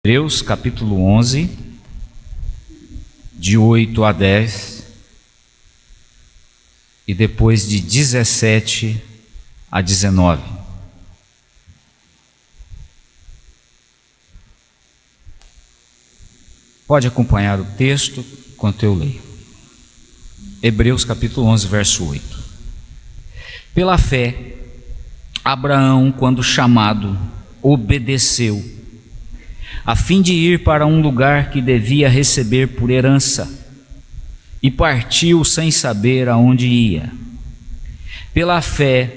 Hebreus capítulo 11, de 8 a 10, e depois de 17 a 19. Pode acompanhar o texto enquanto eu leio. Hebreus capítulo 11, verso 8. Pela fé, Abraão, quando chamado, obedeceu, a fim de ir para um lugar que devia receber por herança, e partiu sem saber aonde ia. Pela fé,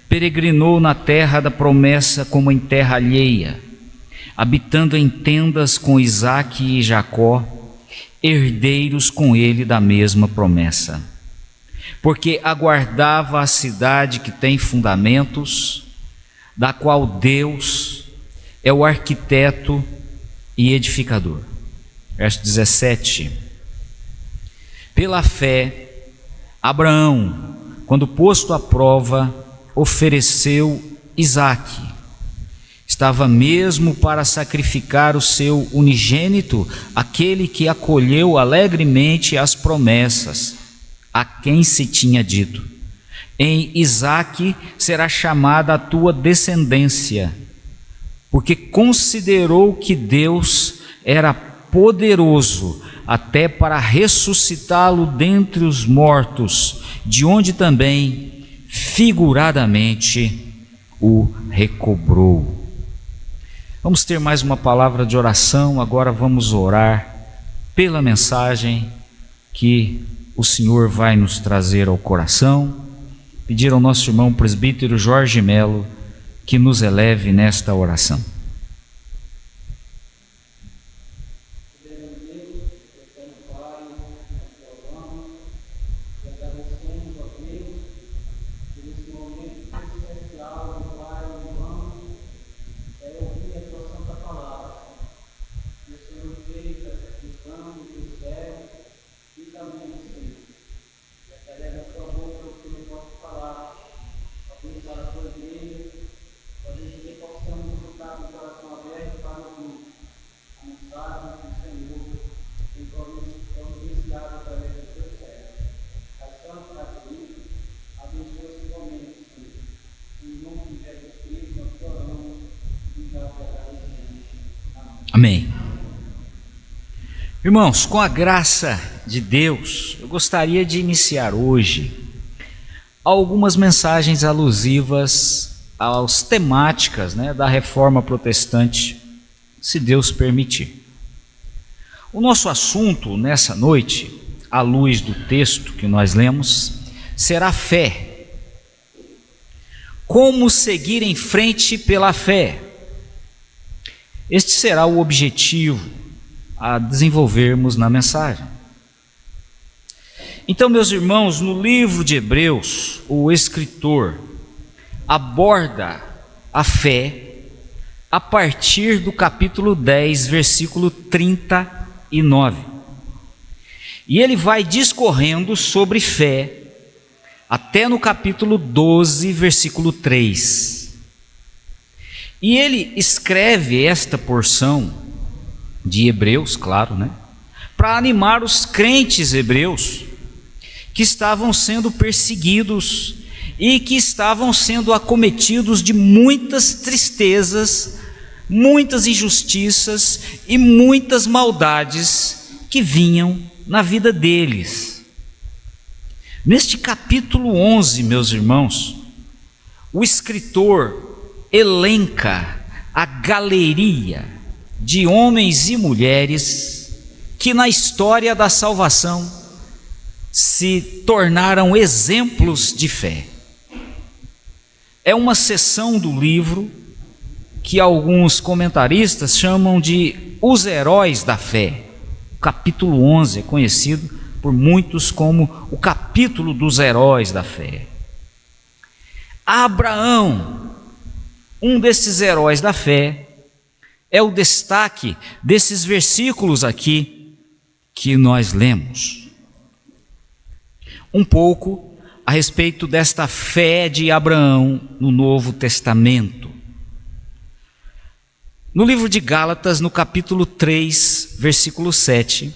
peregrinou na terra da promessa como em terra alheia, habitando em tendas com Isaque e Jacó, herdeiros com ele da mesma promessa. Porque aguardava a cidade que tem fundamentos, da qual Deus é o arquiteto e edificador. Verso 17. Pela fé, Abraão, quando posto à prova, ofereceu Isaque. Estava mesmo para sacrificar o seu unigênito, aquele que acolheu alegremente as promessas, a quem se tinha dito: em Isaque será chamada a tua descendência, porque considerou que Deus era poderoso até para ressuscitá-lo dentre os mortos, de onde também figuradamente o recobrou. Vamos ter mais uma palavra de oração. Agora vamos orar pela mensagem que o Senhor vai nos trazer ao coração. Pedir ao nosso irmão presbítero Jorge Melo que nos eleve nesta oração. Amém. Irmãos, com a graça de Deus, eu gostaria de iniciar hoje algumas mensagens alusivas às temáticas da Reforma Protestante, se Deus permitir. O nosso assunto nessa noite, à luz do texto que nós lemos, será fé. Como seguir em frente pela fé? Este será o objetivo a desenvolvermos na mensagem. Então, meus irmãos, no livro de Hebreus, o escritor aborda a fé a partir do capítulo 10, versículo 39. E ele vai discorrendo sobre fé até no capítulo 12, versículo 3. E ele escreve esta porção de Hebreus, claro, para animar os crentes hebreus que estavam sendo perseguidos e que estavam sendo acometidos de muitas tristezas, muitas injustiças e muitas maldades que vinham na vida deles. Neste capítulo 11, meus irmãos, o escritor elenca a galeria de homens e mulheres que na história da salvação se tornaram exemplos de fé. É uma seção do livro que alguns comentaristas chamam de os heróis da fé. O capítulo 11 é conhecido por muitos como o capítulo dos heróis da fé. Abraão, um desses heróis da fé, é o destaque desses versículos aqui que nós lemos. Um pouco a respeito desta fé de Abraão no Novo Testamento. No livro de Gálatas, no capítulo 3, versículo 7,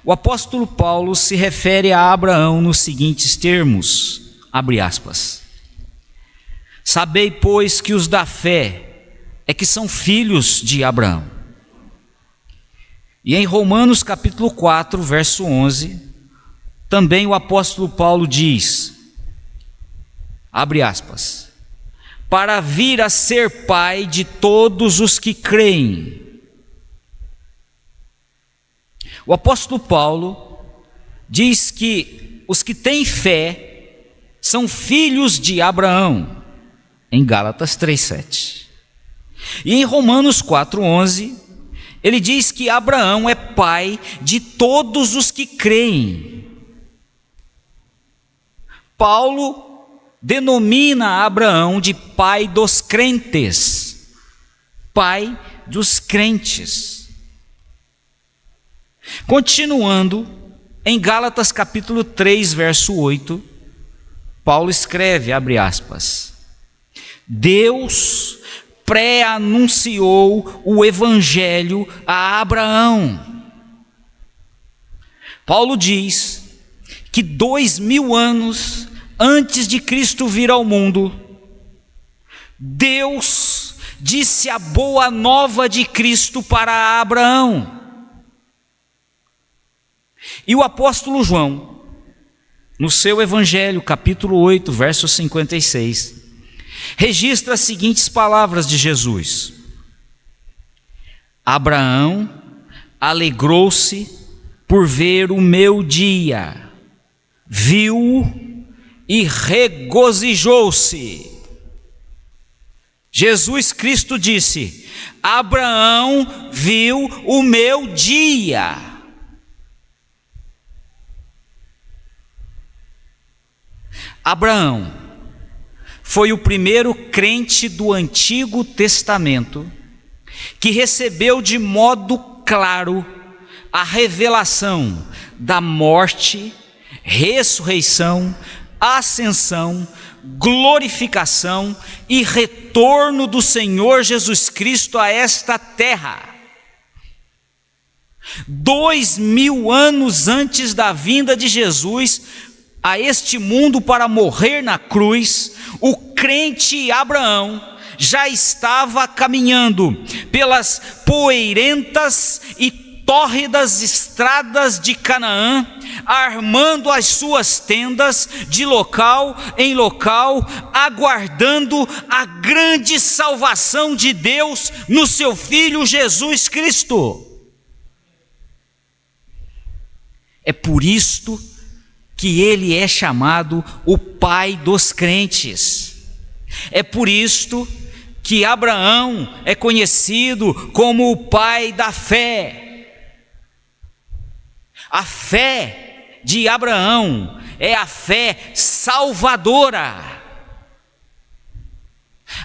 o apóstolo Paulo se refere a Abraão nos seguintes termos, abre aspas: sabei, pois, que os da fé é que são filhos de Abraão. E em Romanos capítulo 4, verso 11, também o apóstolo Paulo diz, abre aspas, para vir a ser pai de todos os que creem. O apóstolo Paulo diz que os que têm fé são filhos de Abraão, em Gálatas 3,7. E em Romanos 4,11, ele diz que Abraão é pai de todos os que creem. Paulo denomina Abraão de pai dos crentes, pai dos crentes. Continuando, em Gálatas capítulo 3, verso 8, Paulo escreve, abre aspas, Deus pré-anunciou o evangelho a Abraão. Paulo diz que 2000 anos antes de Cristo vir ao mundo, Deus disse a boa nova de Cristo para Abraão. E o apóstolo João, no seu evangelho, capítulo 8, verso 56, registra as seguintes palavras de Jesus: Abraão alegrou-se por ver o meu dia, viu-o e regozijou-se. Jesus Cristo disse: Abraão viu o meu dia. Abraão foi o primeiro crente do Antigo Testamento que recebeu de modo claro a revelação da morte, ressurreição, ascensão, glorificação e retorno do Senhor Jesus Cristo a esta terra. 2000 anos antes da vinda de Jesus a este mundo para morrer na cruz, o crente Abraão já estava caminhando pelas poeirentas e tórridas estradas de Canaã, armando as suas tendas de local em local, aguardando a grande salvação de Deus no seu Filho Jesus Cristo. É por isto que ele é chamado o pai dos crentes. É por isto que Abraão é conhecido como o pai da fé. A fé de Abraão é a fé salvadora.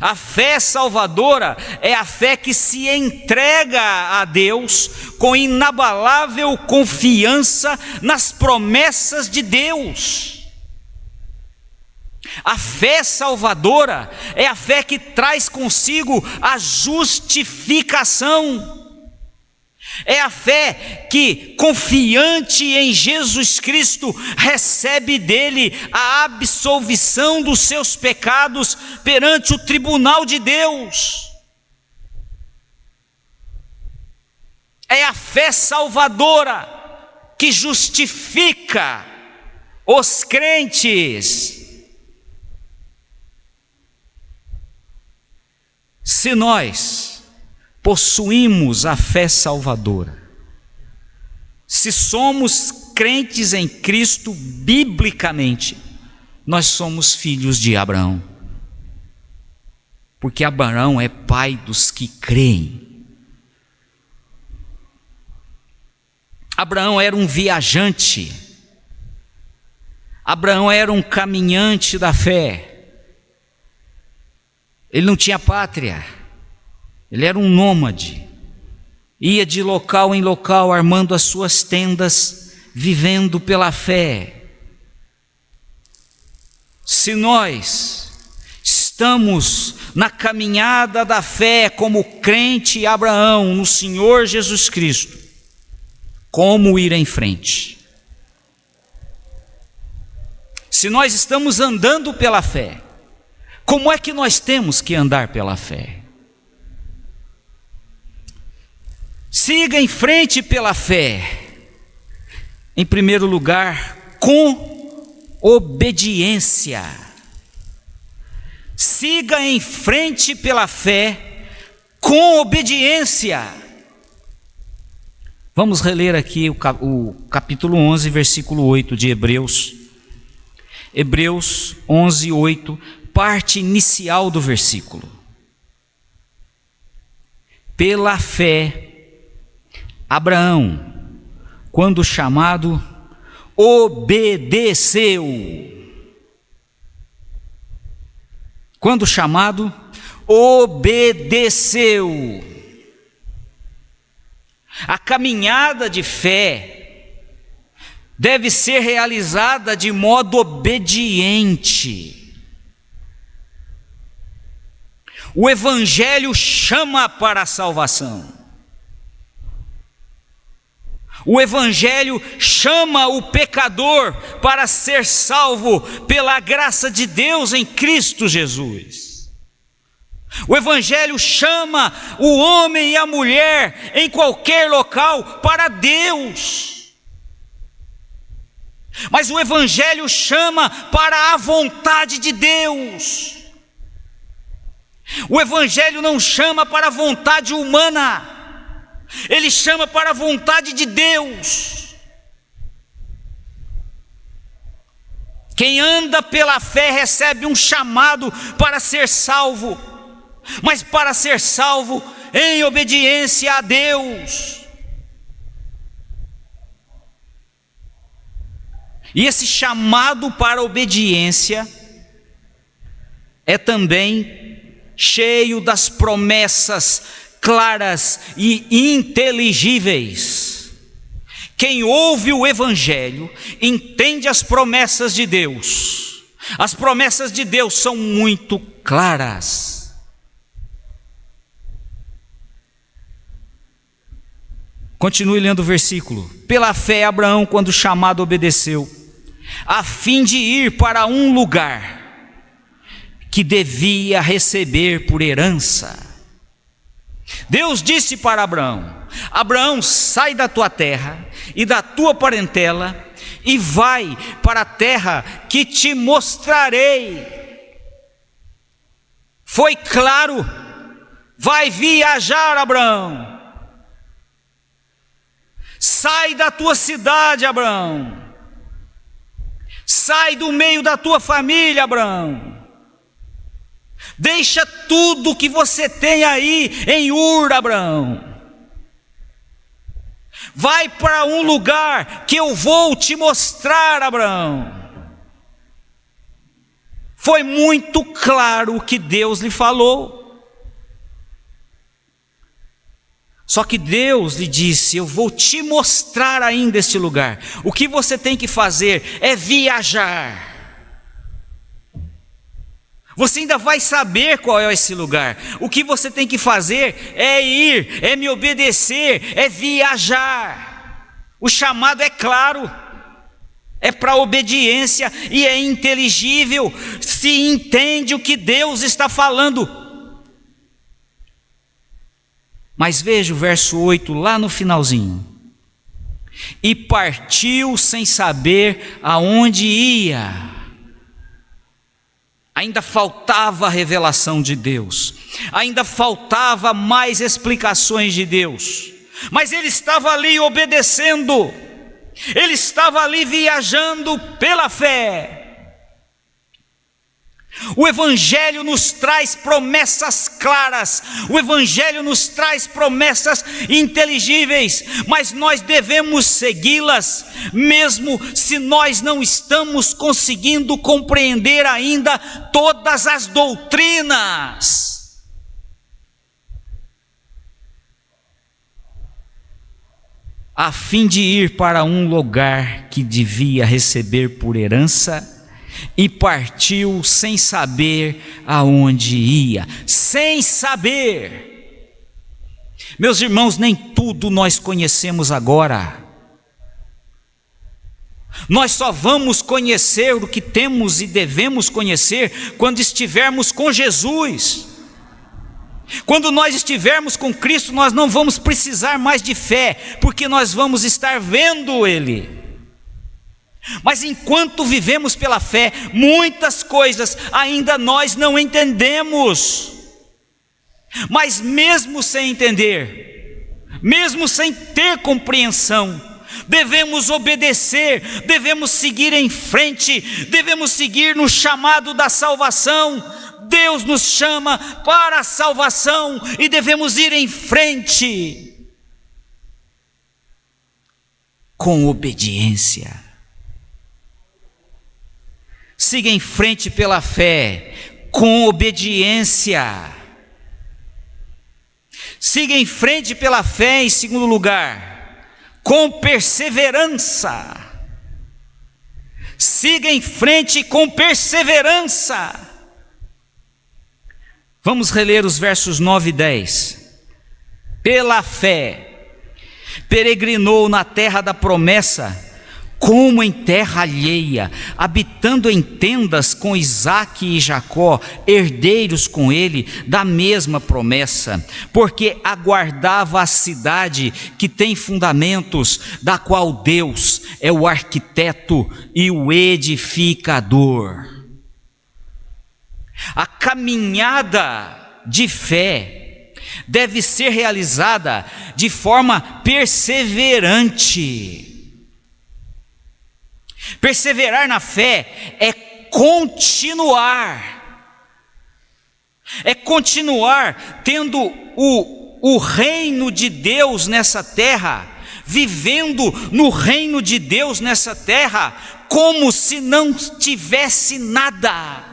A fé salvadora é a fé que se entrega a Deus com inabalável confiança nas promessas de Deus. A fé salvadora é a fé que traz consigo a justificação. É a fé que, confiante em Jesus Cristo, recebe dele a absolvição dos seus pecados perante o tribunal de Deus. É a fé salvadora que justifica os crentes. Se nós possuímos a fé salvadora, se somos crentes em Cristo biblicamente, nós somos filhos de Abraão, porque Abraão é pai dos que creem. Abraão era um viajante, Abraão era um caminhante da fé, ele não tinha pátria. Ele era um nômade, ia de local em local, armando as suas tendas, vivendo pela fé. Se nós estamos estamos na caminhada da fé como crente Abraão no Senhor Jesus Cristo, como ir em frente? Se nós estamos andando pela fé, como é que nós temos que andar pela fé? Siga em frente pela fé, em primeiro lugar, com obediência. Siga em frente pela fé, com obediência. Vamos reler aqui o capítulo 11, versículo 8 de Hebreus. Hebreus 11, 8, parte inicial do versículo. Pela fé, Abraão, quando chamado, obedeceu. Quando chamado, obedeceu. A caminhada de fé deve ser realizada de modo obediente. O Evangelho chama para a salvação. O Evangelho chama o pecador para ser salvo pela graça de Deus em Cristo Jesus. O Evangelho chama o homem e a mulher em qualquer local para Deus. Mas o Evangelho chama para a vontade de Deus. O Evangelho não chama para a vontade humana. Ele chama para a vontade de Deus. Quem anda pela fé recebe um chamado para ser salvo, mas para ser salvo em obediência a Deus. E esse chamado para obediência é também cheio das promessas claras e inteligíveis. Quem ouve o Evangelho entende as promessas de Deus. As promessas de Deus são muito claras. Continue lendo o versículo. Pela fé, Abraão, quando chamado, obedeceu, a fim de ir para um lugar que devia receber por herança. Deus disse para Abraão: Abraão, sai da tua terra e da tua parentela e vai para a terra que te mostrarei. Foi claro: vai viajar, Abraão. Sai da tua cidade, Abraão. Sai do meio da tua família, Abraão. Deixa tudo que você tem aí em Ur, Abraão. Vai para um lugar que eu vou te mostrar, Abraão. Foi muito claro o que Deus lhe falou. Só que Deus lhe disse: eu vou te mostrar ainda este lugar. O que você tem que fazer é viajar. Você ainda vai saber qual é esse lugar. O que você tem que fazer é ir, é me obedecer, é viajar. O chamado é claro, é para obediência e é inteligível. Se entende o que Deus está falando. Mas veja o verso 8 lá no finalzinho. E partiu sem saber aonde ia. Ainda faltava a revelação de Deus, ainda faltava mais explicações de Deus, mas ele estava ali obedecendo, ele estava ali viajando pela fé. O Evangelho nos traz promessas claras, o Evangelho nos traz promessas inteligíveis, mas nós devemos segui-las, mesmo se nós não estamos conseguindo compreender ainda todas as doutrinas. A fim de ir para um lugar que devia receber por herança, e partiu sem saber aonde ia. Sem saber. Meus irmãos, nem tudo nós conhecemos agora. Nós só vamos conhecer o que temos e devemos conhecer quando estivermos com Jesus. Quando nós estivermos com Cristo, nós não vamos precisar mais de fé, porque nós vamos estar vendo Ele. Mas enquanto vivemos pela fé, muitas coisas ainda nós não entendemos. Mas mesmo sem entender, mesmo sem ter compreensão, devemos obedecer, devemos seguir em frente, devemos seguir no chamado da salvação. Deus nos chama para a salvação e devemos ir em frente com obediência. Siga em frente pela fé com obediência. Siga em frente pela fé, em segundo lugar, com perseverança. Siga em frente com perseverança. Vamos reler os versos 9 e 10. Pela fé, peregrinou na terra da promessa, como em terra alheia, habitando em tendas com Isaque e Jacó, herdeiros com ele da mesma promessa, porque aguardava a cidade que tem fundamentos, da qual Deus é o arquiteto e o edificador. A caminhada de fé deve ser realizada de forma perseverante. Perseverar na fé é continuar tendo o reino de Deus nessa terra, vivendo no reino de Deus nessa terra, como se não tivesse nada.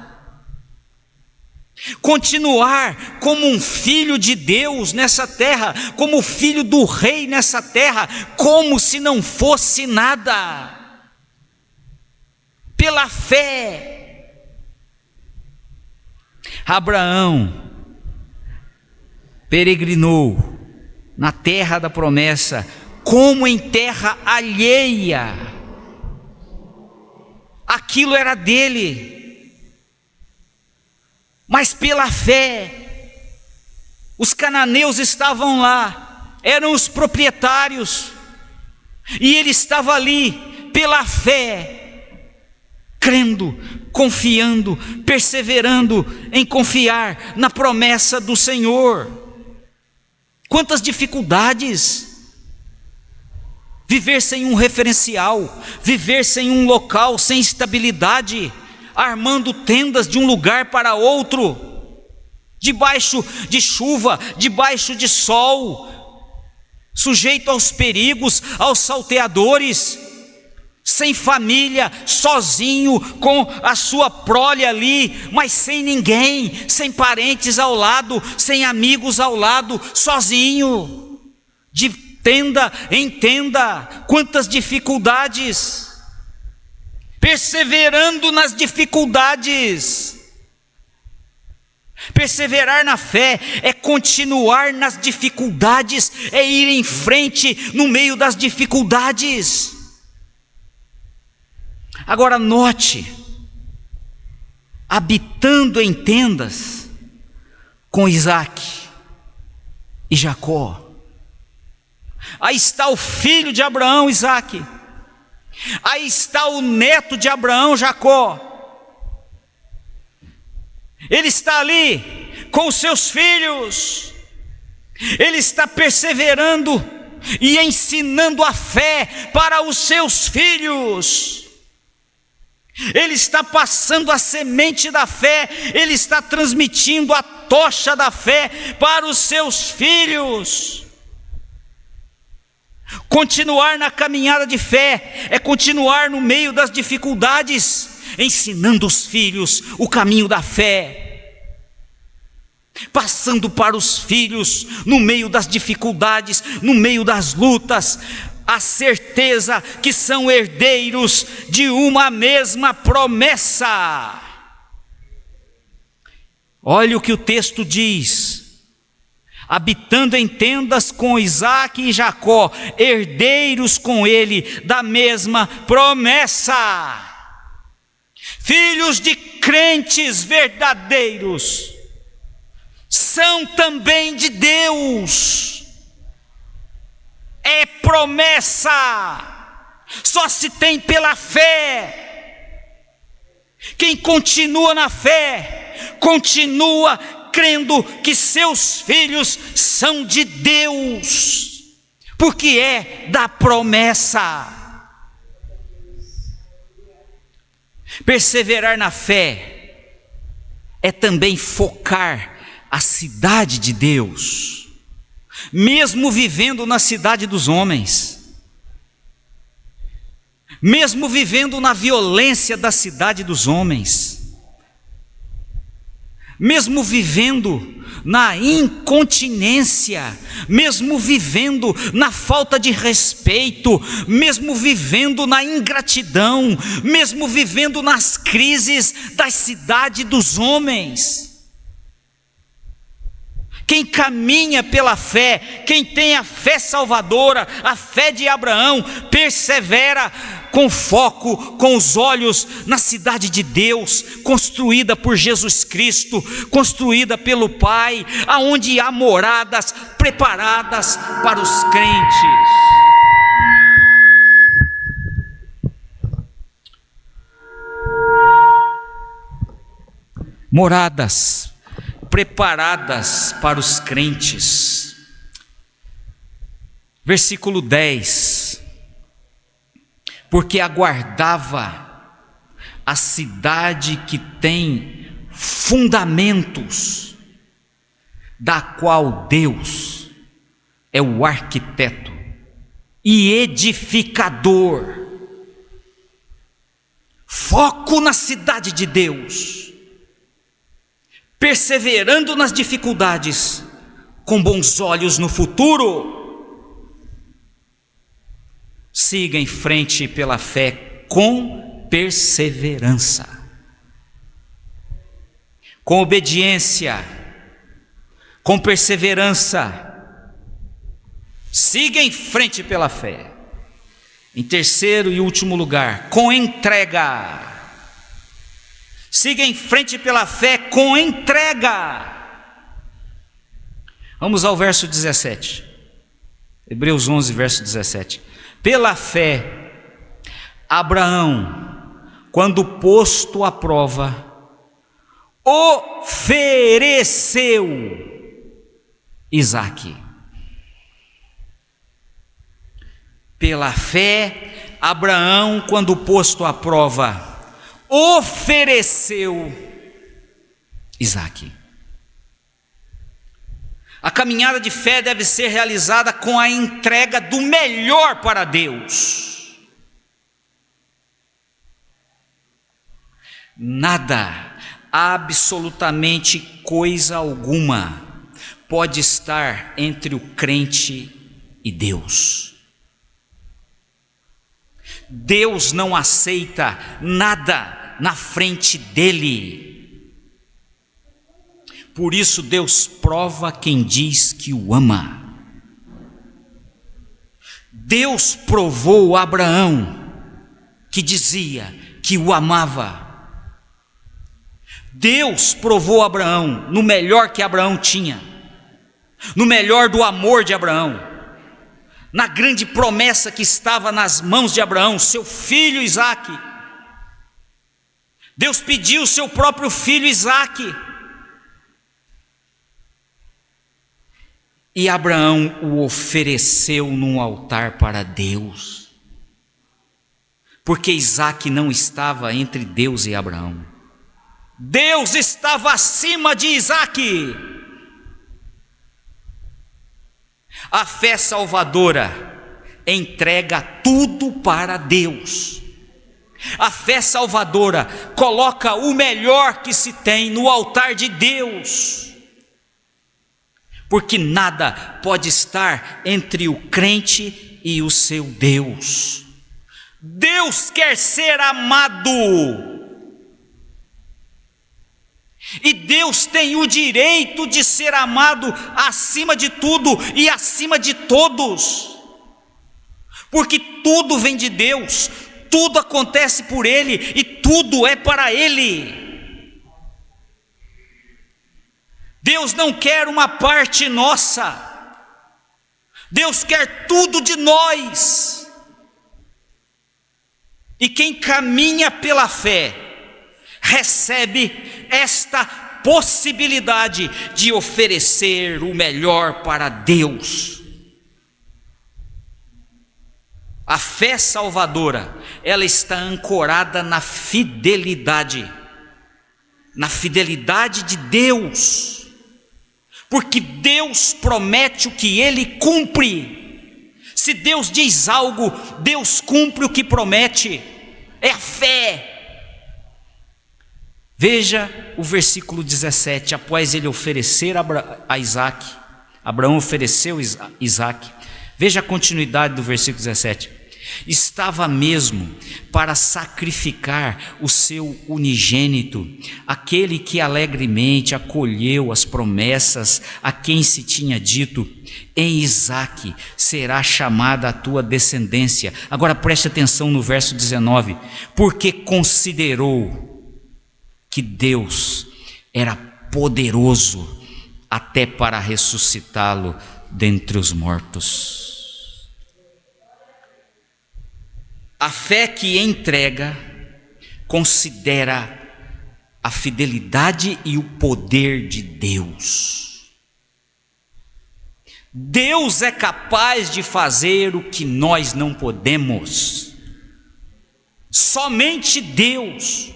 Continuar como um filho de Deus nessa terra, como filho do rei nessa terra, como se não fosse nada. Pela fé, Abraão peregrinou na terra da promessa, como em terra alheia. Aquilo era dele, mas pela fé, os cananeus estavam lá, eram os proprietários, e ele estava ali pela fé, crendo, confiando, perseverando em confiar na promessa do Senhor. Quantas dificuldades! Viver sem um referencial, viver sem um local, sem estabilidade, armando tendas de um lugar para outro, debaixo de chuva, debaixo de sol, sujeito aos perigos, aos salteadores, sem família, sozinho, com a sua prole ali, mas sem ninguém, sem parentes ao lado, sem amigos ao lado, sozinho, de tenda em tenda. Quantas dificuldades! Perseverando nas dificuldades. Perseverar na fé é continuar nas dificuldades, é ir em frente no meio das dificuldades. Agora note, habitando em tendas com Isaque e Jacó. Aí está o filho de Abraão, Isaque. Aí está o neto de Abraão, Jacó. Ele está ali com os seus filhos. Ele está perseverando e ensinando a fé para os seus filhos. Ele está passando a semente da fé, ele está transmitindo a tocha da fé para os seus filhos. Continuar na caminhada de fé é continuar no meio das dificuldades, ensinando os filhos o caminho da fé, passando para os filhos no meio das dificuldades, no meio das lutas, a certeza que são herdeiros de uma mesma promessa. Olha o que o texto diz: habitando em tendas com Isaque e Jacó, herdeiros com ele da mesma promessa. Filhos de crentes verdadeiros são também de Deus. É promessa, só se tem pela fé. Quem continua na fé, continua crendo que seus filhos são de Deus, porque é da promessa. Perseverar na fé é também focar a cidade de Deus, mesmo vivendo na cidade dos homens, mesmo vivendo na violência da cidade dos homens, mesmo vivendo na incontinência, mesmo vivendo na falta de respeito, mesmo vivendo na ingratidão, mesmo vivendo nas crises da cidade dos homens. Quem caminha pela fé, quem tem a fé salvadora, a fé de Abraão, persevera com foco, com os olhos na cidade de Deus, construída por Jesus Cristo, construída pelo Pai, aonde há moradas preparadas para os crentes. Moradas preparadas para os crentes. Versículo 10: porque aguardava a cidade que tem fundamentos, da qual Deus é o arquiteto e edificador. Foco na cidade de Deus, perseverando nas dificuldades, com bons olhos no futuro. Siga em frente pela fé com perseverança, com obediência, com perseverança. Siga em frente pela fé. Em terceiro e último lugar, com entrega. Siga em frente pela fé com entrega. Vamos ao verso 17. Hebreus 11, verso 17. Pela fé, Abraão, quando posto à prova, ofereceu Isaque. Pela fé, Abraão, quando posto à prova, ofereceu Isaque. A caminhada de fé deve ser realizada com a entrega do melhor para Deus. Nada, absolutamente coisa alguma, pode estar entre o crente e Deus. Deus não aceita nada na frente dele. Por isso Deus prova quem diz que o ama. Deus provou Abraão, que dizia que o amava. Deus provou Abraão no melhor que Abraão tinha, no melhor do amor de Abraão, na grande promessa que estava nas mãos de Abraão, seu filho Isaque. Deus pediu seu próprio filho Isaque, e Abraão o ofereceu num altar para Deus, porque Isaque não estava entre Deus e Abraão. Deus estava acima de Isaque. A fé salvadora entrega tudo para Deus. A fé salvadora coloca o melhor que se tem no altar de Deus. Porque nada pode estar entre o crente e o seu Deus. Deus quer ser amado. E Deus tem o direito de ser amado acima de tudo e acima de todos. Porque tudo vem de Deus, tudo acontece por Ele e tudo é para Ele. Deus não quer uma parte nossa. Deus quer tudo de nós. E quem caminha pela fé, recebe esta possibilidade de oferecer o melhor para Deus. A fé salvadora, ela está ancorada na fidelidade de Deus. Porque Deus promete o que Ele cumpre. Se Deus diz algo, Deus cumpre o que promete. É a fé. Veja o versículo 17. Após ele oferecer a Isaac, Abraão ofereceu Isaac. Veja a continuidade do versículo 17. Estava mesmo para sacrificar o seu unigênito, aquele que alegremente acolheu as promessas, a quem se tinha dito: em Isaque será chamada a tua descendência. Agora preste atenção no verso 19. Porque considerou que Deus era poderoso até para ressuscitá-lo dentre os mortos. A fé que entrega considera a fidelidade e o poder de Deus. Deus é capaz de fazer o que nós não podemos. Somente Deus.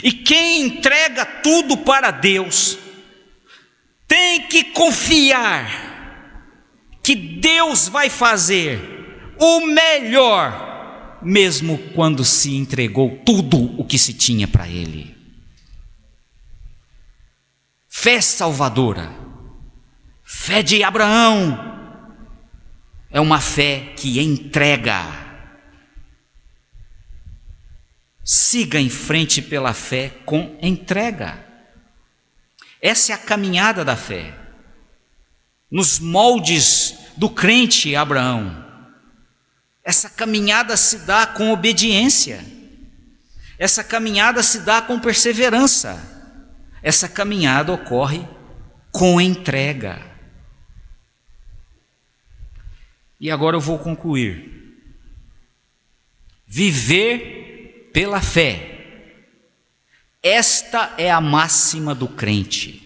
E quem entrega tudo para Deus tem que confiar que Deus vai fazer o melhor, mesmo quando se entregou tudo o que se tinha para Ele. Fé salvadora, fé de Abraão, é uma fé que entrega. Siga em frente pela fé com entrega. Essa é a caminhada da fé, nos moldes do crente Abraão. Essa caminhada se dá com obediência, essa caminhada se dá com perseverança, essa caminhada ocorre com entrega. E agora eu vou concluir. Viver pela fé, esta é a máxima do crente.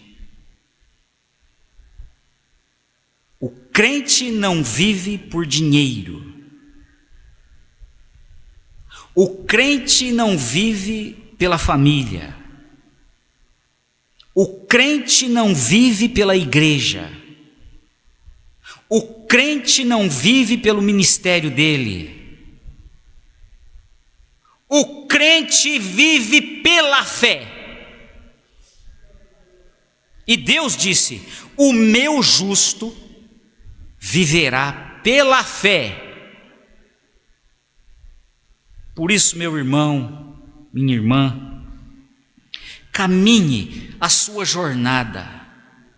O crente não vive por dinheiro. O crente não vive pela família. O crente não vive pela igreja. O crente não vive pelo ministério dele. O crente vive pela fé. E Deus disse: o meu justo viverá pela fé. Por isso, meu irmão, minha irmã, caminhe a sua jornada,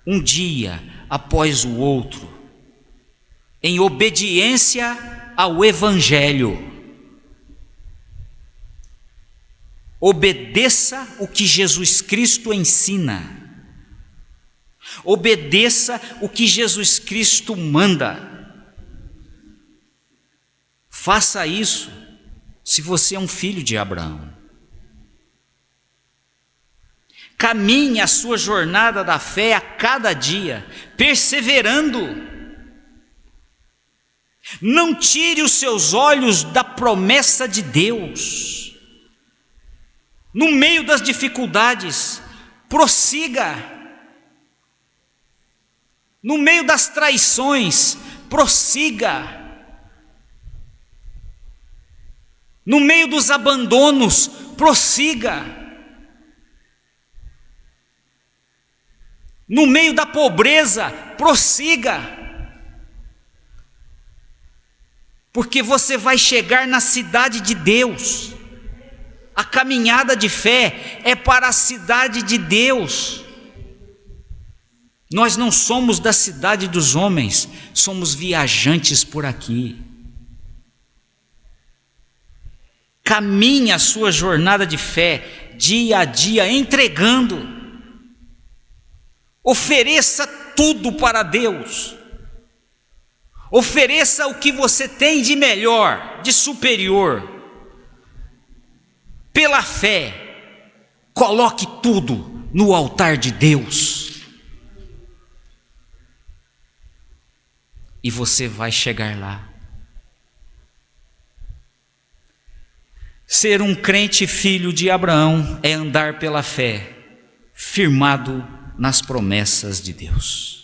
um dia após o outro, em obediência ao Evangelho. Obedeça o que Jesus Cristo ensina. Obedeça o que Jesus Cristo manda. Faça isso se você é um filho de Abraão. Caminhe a sua jornada da fé a cada dia, perseverando. Não tire os seus olhos da promessa de Deus. No meio das dificuldades, prossiga. No meio das traições, prossiga. No meio dos abandonos, prossiga. No meio da pobreza, prossiga. porque você vai chegar na cidade de Deus. A caminhada de fé é para a cidade de Deus. Nós não somos da cidade dos homens, somos viajantes por aqui. Caminhe a sua jornada de fé dia a dia, entregando. Ofereça tudo para Deus. Ofereça o que você tem de melhor, de superior. Pela fé, coloque tudo no altar de Deus. E você vai chegar lá. Ser um crente filho de Abraão é andar pela fé, firmado nas promessas de Deus.